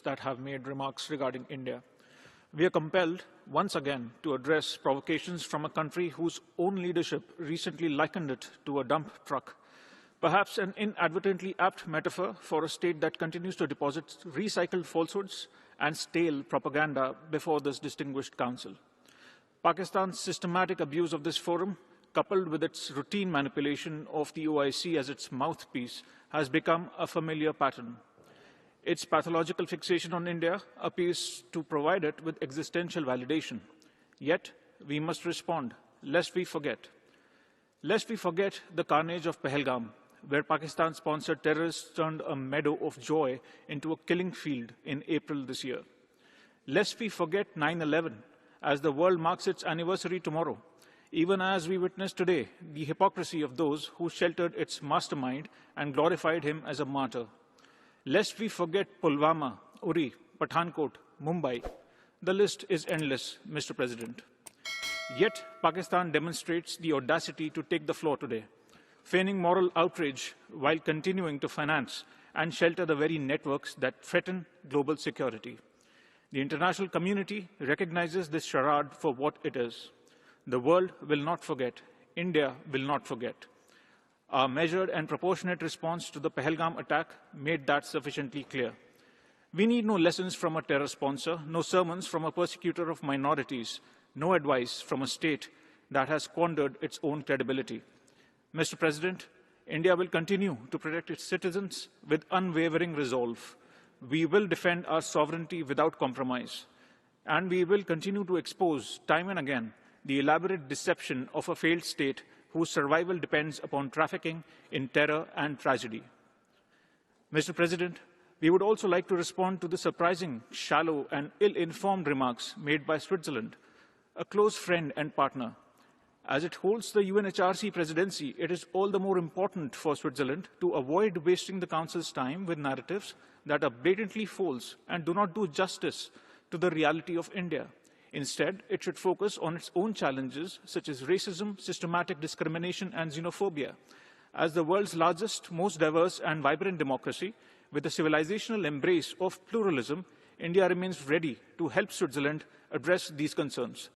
that have made remarks regarding India. We are compelled, once again, to address provocations from a country whose own leadership recently likened it to a dump truck, perhaps an inadvertently apt metaphor for a state that continues to deposit recycled falsehoods and stale propaganda before this distinguished council. Pakistan's systematic abuse of this forum, coupled with its routine manipulation of the OIC as its mouthpiece, has become a familiar pattern. Its pathological fixation on India appears to provide it with existential validation. Yet, we must respond, lest we forget. Lest we forget the carnage of Pahalgam, where Pakistan-sponsored terrorists turned a meadow of joy into a killing field in April this year. Lest we forget 9/11, as the world marks its anniversary tomorrow, even as we witness today the hypocrisy of those who sheltered its mastermind and glorified him as a martyr. Lest we forget Pulwama, Uri, Pathankot, Mumbai. The list is endless, Mr. President. Yet, Pakistan demonstrates the audacity to take the floor today, feigning moral outrage while continuing to finance and shelter the very networks that threaten global security. The international community recognizes this charade for what it is. The world will not forget. India will not forget. Our measured and proportionate response to the Pahalgam attack made that sufficiently clear. We need no lessons from a terror sponsor, no sermons from a persecutor of minorities, no advice from a state that has squandered its own credibility. Mr. President, India will continue to protect its citizens with unwavering resolve. We will defend our sovereignty without compromise, and we will continue to expose time and again the elaborate deception of a failed state whose survival depends upon trafficking in terror and tragedy. Mr. President, we would also like to respond to the surprising, shallow and ill-informed remarks made by Switzerland, a close friend and partner. As it holds the UNHRC presidency, it is all the more important for Switzerland to avoid wasting the Council's time with narratives that are blatantly false and do not do justice to the reality of India. Instead, it should focus on its own challenges, such as racism, systematic discrimination, and xenophobia. As the world's largest, most diverse and vibrant democracy, with a civilizational embrace of pluralism, India remains ready to help Switzerland address these concerns.